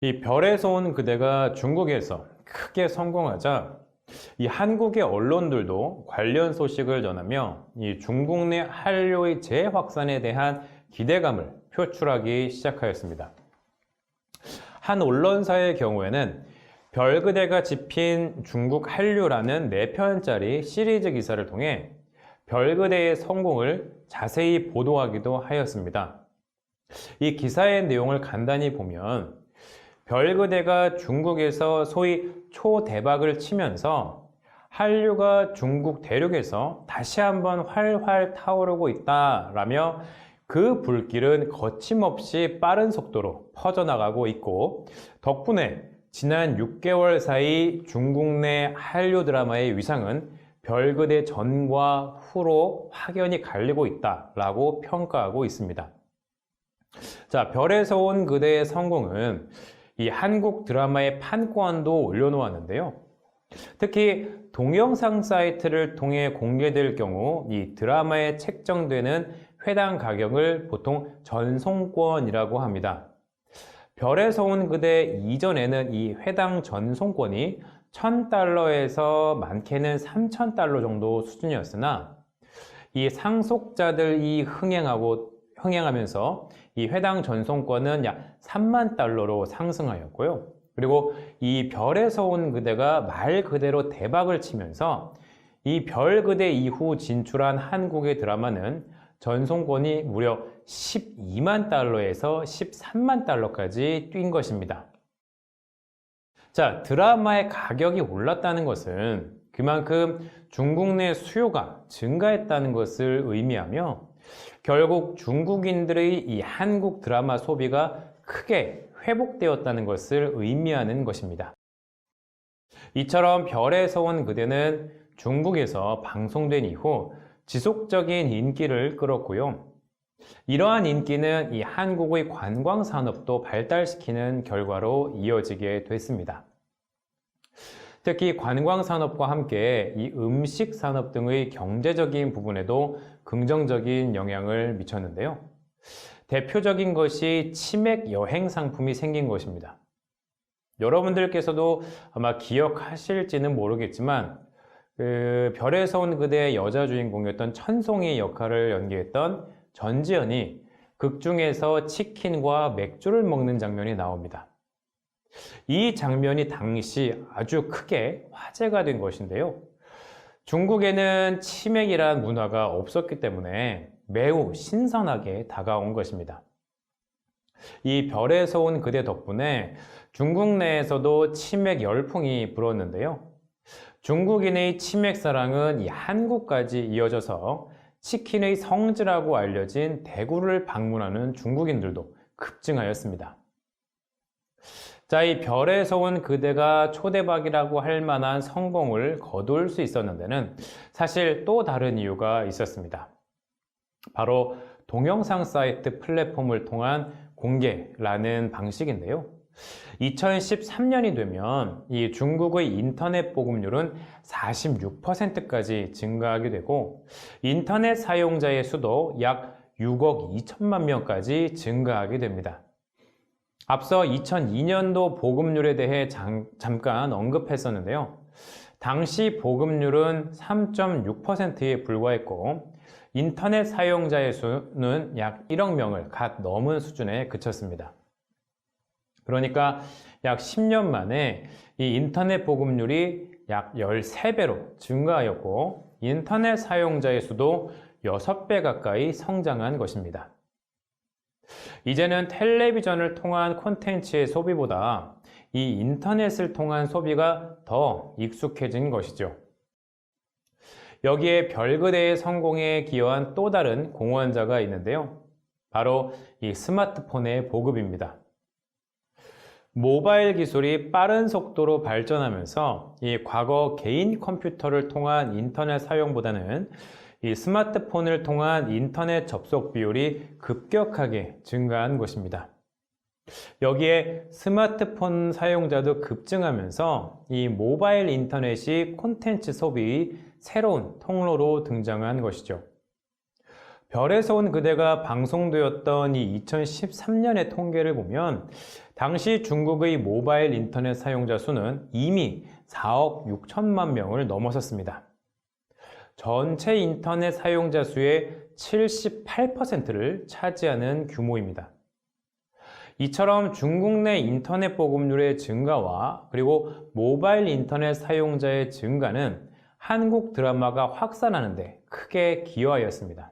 이 별에서 온 그대가 중국에서 크게 성공하자 이 한국의 언론들도 관련 소식을 전하며 이 중국 내 한류의 재확산에 대한 기대감을 표출하기 시작하였습니다. 한 언론사의 경우에는 별그대가 집힌 중국 한류라는 4편짜리 시리즈 기사를 통해 별그대의 성공을 자세히 보도하기도 하였습니다. 이 기사의 내용을 간단히 보면 별그대가 중국에서 소위 초대박을 치면서 한류가 중국 대륙에서 다시 한번 활활 타오르고 있다라며 그 불길은 거침없이 빠른 속도로 퍼져나가고 있고 덕분에 지난 6개월 사이 중국 내 한류 드라마의 위상은 별그대 전과 후로 확연히 갈리고 있다라고 평가하고 있습니다. 자, 별에서 온 그대의 성공은 이 한국 드라마의 판권도 올려놓았는데요. 특히 동영상 사이트를 통해 공개될 경우 이 드라마에 책정되는 회당 가격을 보통 전송권이라고 합니다. 별에서 온 그대 이전에는 이 회당 전송권이 1,000달러에서 많게는 3,000달러 정도 수준이었으나 이 상속자들이 흥행하면서 이 회당 전송권은 약 3만 달러로 상승하였고요. 그리고 이 별에서 온 그대가 말 그대로 대박을 치면서 이 별그대 이후 진출한 한국의 드라마는 전송권이 무려 12만 달러에서 13만 달러까지 뛴 것입니다. 자, 드라마의 가격이 올랐다는 것은 그만큼 중국 내 수요가 증가했다는 것을 의미하며 결국 중국인들의 이 한국 드라마 소비가 크게 회복되었다는 것을 의미하는 것입니다. 이처럼 별에서 온 그대는 중국에서 방송된 이후 지속적인 인기를 끌었고요. 이러한 인기는 이 한국의 관광 산업도 발달시키는 결과로 이어지게 됐습니다. 특히 관광 산업과 함께 이 음식 산업 등의 경제적인 부분에도 긍정적인 영향을 미쳤는데요. 대표적인 것이 치맥 여행 상품이 생긴 것입니다. 여러분들께서도 아마 기억하실지는 모르겠지만 별에서 온 그대의 여자 주인공이었던 천송이 역할을 연기했던 전지현이 극 중에서 치킨과 맥주를 먹는 장면이 나옵니다. 이 장면이 당시 아주 크게 화제가 된 것인데요. 중국에는 치맥이란 문화가 없었기 때문에 매우 신선하게 다가온 것입니다. 이 별에서 온 그대 덕분에 중국 내에서도 치맥 열풍이 불었는데요. 중국인의 치맥 사랑은 이 한국까지 이어져서 치킨의 성지라고 알려진 대구를 방문하는 중국인들도 급증하였습니다. 자, 이 별에서 온 그대가 초대박이라고 할 만한 성공을 거둘 수 있었는 데는 사실 또 다른 이유가 있었습니다. 바로 동영상 사이트 플랫폼을 통한 공개라는 방식인데요. 2013년이 되면 이 중국의 인터넷 보급률은 46%까지 증가하게 되고 인터넷 사용자의 수도 약 6억 2천만 명까지 증가하게 됩니다. 앞서 2002년도 보급률에 대해 잠깐 언급했었는데요. 당시 보급률은 3.6%에 불과했고 인터넷 사용자의 수는 약 1억 명을 갓 넘은 수준에 그쳤습니다. 그러니까 약 10년 만에 이 인터넷 보급률이 약 13배로 증가하였고 인터넷 사용자의 수도 6배 가까이 성장한 것입니다. 이제는 텔레비전을 통한 콘텐츠의 소비보다 이 인터넷을 통한 소비가 더 익숙해진 것이죠. 여기에 별그대의 성공에 기여한 또 다른 공헌자가 있는데요. 바로 이 스마트폰의 보급입니다. 모바일 기술이 빠른 속도로 발전하면서 이 과거 개인 컴퓨터를 통한 인터넷 사용보다는 이 스마트폰을 통한 인터넷 접속 비율이 급격하게 증가한 것입니다. 여기에 스마트폰 사용자도 급증하면서 이 모바일 인터넷이 콘텐츠 소비의 새로운 통로로 등장한 것이죠. 별에서 온 그대가 방송되었던 이 2013년의 통계를 보면 당시 중국의 모바일 인터넷 사용자 수는 이미 4억 6천만 명을 넘어섰습니다. 전체 인터넷 사용자 수의 78%를 차지하는 규모입니다. 이처럼 중국 내 인터넷 보급률의 증가와 그리고 모바일 인터넷 사용자의 증가는 한국 드라마가 확산하는 데 크게 기여하였습니다.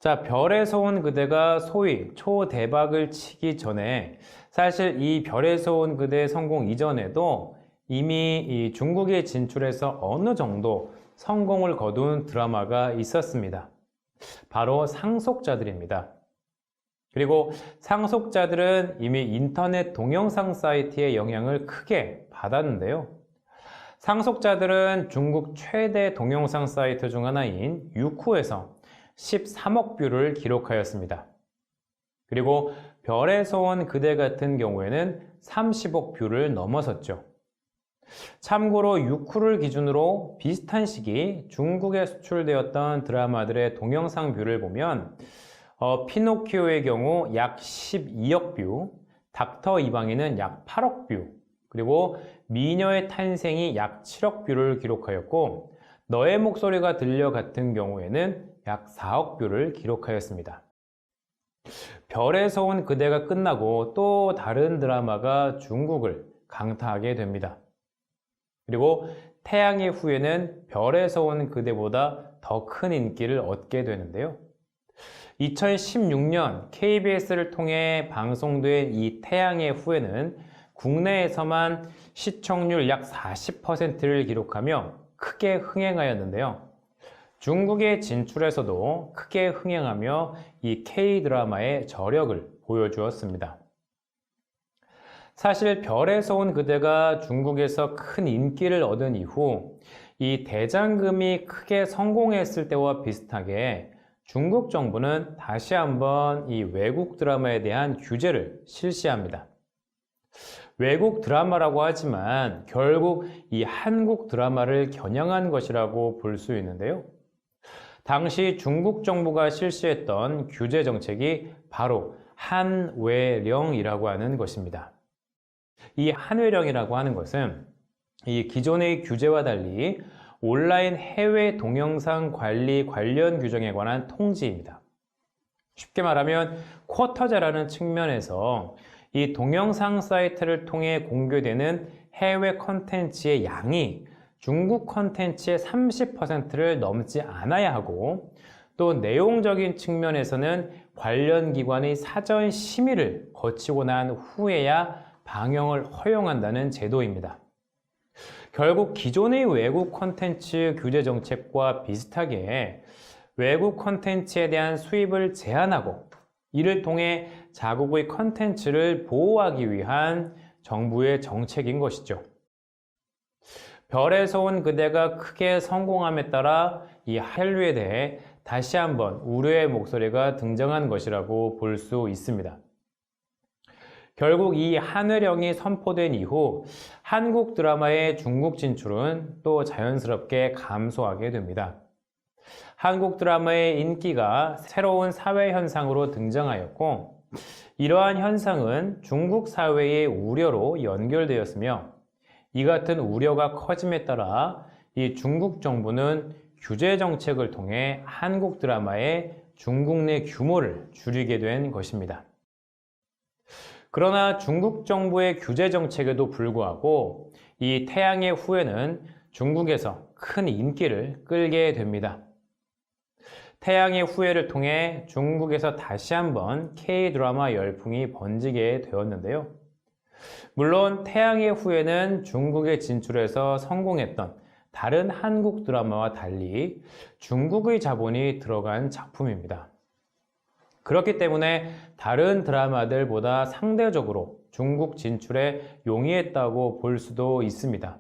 자, 별에서 온 그대가 소위 초대박을 치기 전에 사실 이 별에서 온 그대의 성공 이전에도 이미 이 중국에 진출해서 어느 정도 성공을 거둔 드라마가 있었습니다. 바로 상속자들입니다. 그리고 상속자들은 이미 인터넷 동영상 사이트의 영향을 크게 받았는데요. 상속자들은 중국 최대 동영상 사이트 중 하나인 유쿠에서 13억 뷰를 기록하였습니다. 그리고 별에서 온 그대 같은 경우에는 30억 뷰를 넘어섰죠. 참고로 유쿠를 기준으로 비슷한 시기 중국에 수출되었던 드라마들의 동영상 뷰를 보면 피노키오의 경우 약 12억 뷰, 닥터 이방인은 약 8억 뷰, 그리고 미녀의 탄생이 약 7억 뷰를 기록하였고 너의 목소리가 들려 같은 경우에는 약 4억 뷰를 기록하였습니다. 별에서 온 그대가 끝나고 또 다른 드라마가 중국을 강타하게 됩니다. 그리고 태양의 후예는 별에서 온 그대보다 더 큰 인기를 얻게 되는데요. 2016년 KBS를 통해 방송된 이 태양의 후예는 국내에서만 시청률 약 40%를 기록하며 크게 흥행하였는데요. 중국에 진출해서도 크게 흥행하며 이 K-드라마의 저력을 보여주었습니다. 사실 별에서 온 그대가 중국에서 큰 인기를 얻은 이후 이 대장금이 크게 성공했을 때와 비슷하게 중국 정부는 다시 한번 이 외국 드라마에 대한 규제를 실시합니다. 외국 드라마라고 하지만 결국 이 한국 드라마를 겨냥한 것이라고 볼 수 있는데요. 당시 중국 정부가 실시했던 규제 정책이 바로 한외령이라고 하는 것입니다. 이 한외령이라고 하는 것은 이 기존의 규제와 달리 온라인 해외 동영상 관리 관련 규정에 관한 통지입니다. 쉽게 말하면 쿼터제라는 측면에서 이 동영상 사이트를 통해 공개되는 해외 컨텐츠의 양이 중국 컨텐츠의 30%를 넘지 않아야 하고 또 내용적인 측면에서는 관련 기관의 사전 심의를 거치고 난 후에야 방영을 허용한다는 제도입니다. 결국 기존의 외국 컨텐츠 규제 정책과 비슷하게 외국 컨텐츠에 대한 수입을 제한하고 이를 통해 자국의 컨텐츠를 보호하기 위한 정부의 정책인 것이죠. 별에서 온 그대가 크게 성공함에 따라 이 한류에 대해 다시 한번 우려의 목소리가 등장한 것이라고 볼 수 있습니다. 결국 이 한외령이 선포된 이후 한국 드라마의 중국 진출은 또 자연스럽게 감소하게 됩니다. 한국 드라마의 인기가 새로운 사회 현상으로 등장하였고 이러한 현상은 중국 사회의 우려로 연결되었으며 이 같은 우려가 커짐에 따라 이 중국 정부는 규제 정책을 통해 한국 드라마의 중국 내 규모를 줄이게 된 것입니다. 그러나 중국 정부의 규제 정책에도 불구하고 이 태양의 후예는 중국에서 큰 인기를 끌게 됩니다. 태양의 후예를 통해 중국에서 다시 한번 K-드라마 열풍이 번지게 되었는데요. 물론 태양의 후예는 중국에 진출해서 성공했던 다른 한국 드라마와 달리 중국의 자본이 들어간 작품입니다. 그렇기 때문에 다른 드라마들보다 상대적으로 중국 진출에 용이했다고 볼 수도 있습니다.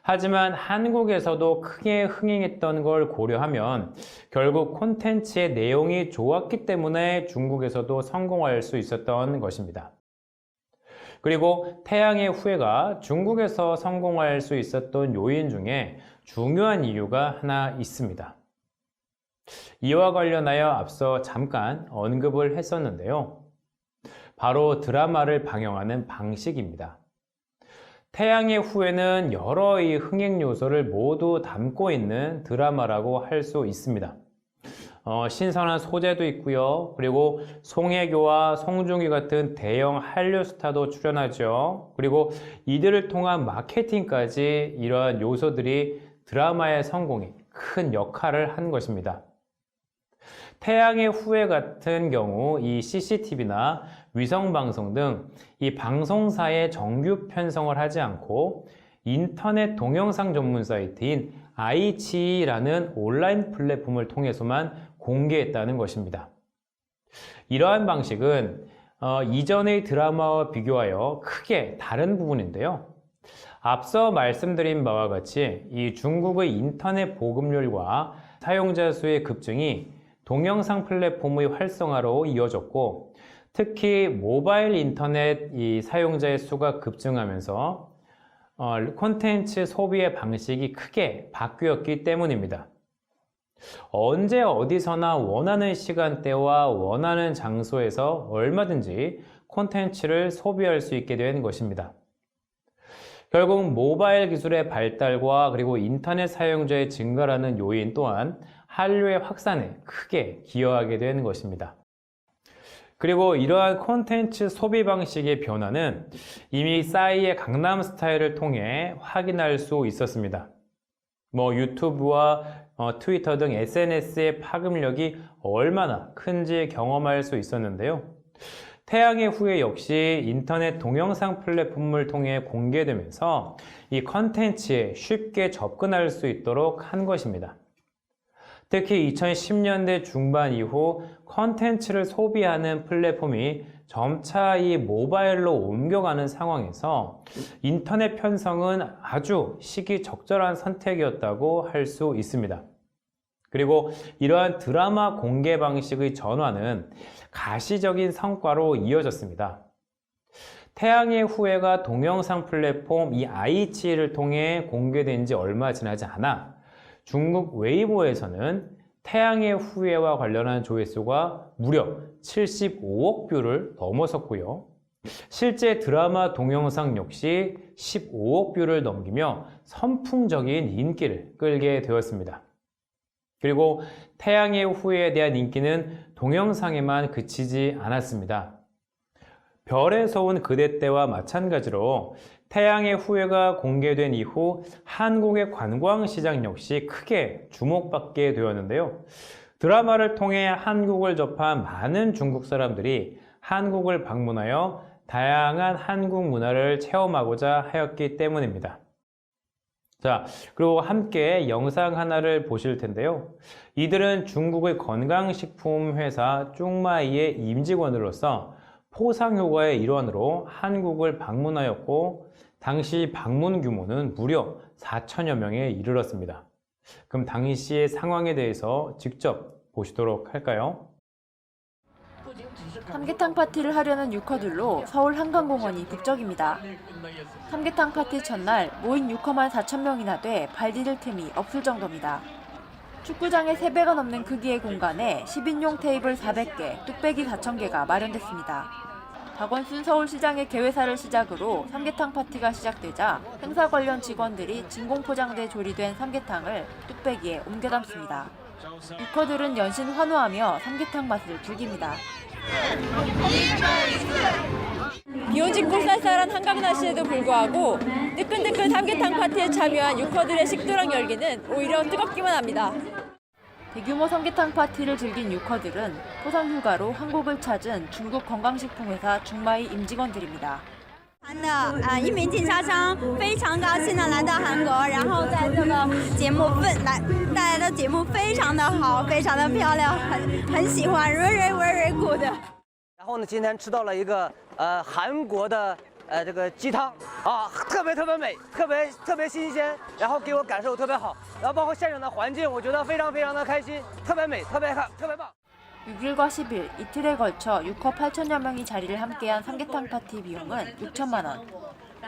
하지만 한국에서도 크게 흥행했던 걸 고려하면 결국 콘텐츠의 내용이 좋았기 때문에 중국에서도 성공할 수 있었던 것입니다. 그리고 태양의 후예가 중국에서 성공할 수 있었던 요인 중에 중요한 이유가 하나 있습니다. 이와 관련하여 앞서 잠깐 언급을 했었는데요. 바로 드라마를 방영하는 방식입니다. 태양의 후예는 여러 이 흥행 요소를 모두 담고 있는 드라마라고 할 수 있습니다. 신선한 소재도 있고요. 그리고 송혜교와 송중기 같은 대형 한류 스타도 출연하죠. 그리고 이들을 통한 마케팅까지 이러한 요소들이 드라마의 성공에 큰 역할을 한 것입니다. 태양의 후예 같은 경우 이 CCTV나 위성방송 등 이 방송사의 정규 편성을 하지 않고 인터넷 동영상 전문 사이트인 iQIYI라는 온라인 플랫폼을 통해서만 공개했다는 것입니다. 이러한 방식은 이전의 드라마와 비교하여 크게 다른 부분인데요. 앞서 말씀드린 바와 같이 이 중국의 인터넷 보급률과 사용자 수의 급증이 동영상 플랫폼의 활성화로 이어졌고, 특히 모바일 인터넷 이 사용자의 수가 급증하면서 콘텐츠 소비의 방식이 크게 바뀌었기 때문입니다. 언제 어디서나 원하는 시간대와 원하는 장소에서 얼마든지 콘텐츠를 소비할 수 있게 된 것입니다. 결국 모바일 기술의 발달과 그리고 인터넷 사용자의 증가라는 요인 또한 한류의 확산에 크게 기여하게 된 것입니다. 그리고 이러한 콘텐츠 소비 방식의 변화는 이미 싸이의 강남스타일을 통해 확인할 수 있었습니다. 유튜브와 트위터 등 SNS의 파급력이 얼마나 큰지 경험할 수 있었는데요. 태양의 후예 역시 인터넷 동영상 플랫폼을 통해 공개되면서 이 컨텐츠에 쉽게 접근할 수 있도록 한 것입니다. 특히 2010년대 중반 이후 컨텐츠를 소비하는 플랫폼이 점차 이 모바일로 옮겨가는 상황에서 인터넷 편성은 아주 시기적절한 선택이었다고 할 수 있습니다. 그리고 이러한 드라마 공개 방식의 전환은 가시적인 성과로 이어졌습니다. 태양의 후예가 동영상 플랫폼 이 iQIYI를 통해 공개된 지 얼마 지나지 않아 중국 웨이보에서는 태양의 후예와 관련한 조회수가 무려 75억 뷰를 넘어섰고요. 실제 드라마 동영상 역시 15억 뷰를 넘기며 선풍적인 인기를 끌게 되었습니다. 그리고 태양의 후예에 대한 인기는 동영상에만 그치지 않았습니다. 별에서 온 그대 때와 마찬가지로 태양의 후예가 공개된 이후 한국의 관광시장 역시 크게 주목받게 되었는데요. 드라마를 통해 한국을 접한 많은 중국 사람들이 한국을 방문하여 다양한 한국 문화를 체험하고자 하였기 때문입니다. 자, 그리고 함께 영상 하나를 보실 텐데요. 이들은 중국의 건강식품 회사 쭈마이의 임직원으로서 포상 효과의 일환으로 한국을 방문하였고, 당시 방문 규모는 무려 4천여 명에 이르렀습니다. 그럼 당시의 상황에 대해서 직접 보시도록 할까요? 삼계탕 파티를 하려는 유커들로 서울 한강공원이 북적입니다. 삼계탕 파티 첫날 모인 유커만 4천 명이나 돼 발 디딜 틈이 없을 정도입니다. 축구장의 3배가 넘는 크기의 공간에 10인용 테이블 400개, 뚝배기 4,000개가 마련됐습니다. 박원순 서울시장의 개회사를 시작으로 삼계탕 파티가 시작되자 행사 관련 직원들이 진공포장돼 조리된 삼계탕을 뚝배기에 옮겨 담습니다. 유커들은 연신 환호하며 삼계탕 맛을 즐깁니다. 비온 직후 쌀쌀한 한강 날씨에도 불구하고 뜨끈뜨끈 삼계탕 파티에 참여한 유커들의 식도락 열기는 오히려 뜨겁기만 합니다. 대규모 삼계탕 파티를 즐긴 유커들은 포상 휴가로 한국을 찾은 중국 건강식품회사 쭈마이 임직원들입니다. 一名经销商非常高兴的来到韩国，然后在这个节目带来的节目非常的好，非常的漂亮，很喜欢 very good。然后呢，今天吃到了一个韩国的这个鸡汤啊，特别美，特别新鲜，然后给我感受特别好，然后包括现场的环境，我觉得非常的开心，特别美，特别棒。 6일과 10일, 이틀에 걸쳐 유커 8천여 명이 자리를 함께한 삼계탕 파티 비용은 6천만 원.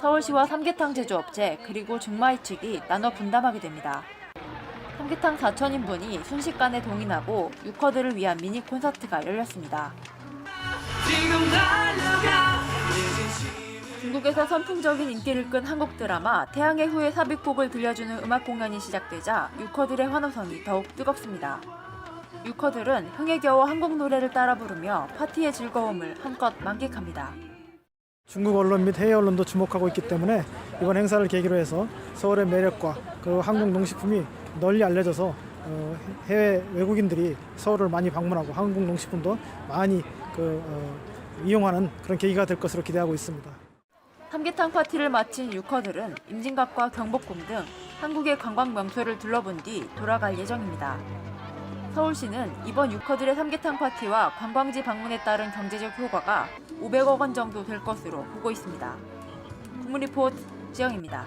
서울시와 삼계탕 제조업체 그리고 쭈마이 측이 나눠 분담하게 됩니다. 삼계탕 4,000인분이 순식간에 동인하고 유커들을 위한 미니 콘서트가 열렸습니다. 중국에서 선풍적인 인기를 끈 한국 드라마 태양의 후예 삽입곡을 들려주는 음악 공연이 시작되자 유커들의 환호성이 더욱 뜨겁습니다. 유커들은 흥에 겨워 한국 노래를 따라 부르며 파티의 즐거움을 한껏 만끽합니다. 중국 언론 및 해외 언론도 주목하고 있기 때문에 이번 행사를 계기로 해서 서울의 매력과 그 한국 농식품이 널리 알려져서 해외 외국인들이 서울을 많이 방문하고 한국 농식품도 많이 이용하는 그런 계기가 될 것으로 기대하고 있습니다. 삼계탕 파티를 마친 유커들은 임진각과 경복궁 등 한국의 관광 명소를 둘러본 뒤 돌아갈 예정입니다. 서울시는 이번 유커들의 삼계탕 파티와 관광지 방문에 따른 경제적 효과가 500억 원 정도 될 것으로 보고 있습니다. 국문리포트 지영입니다.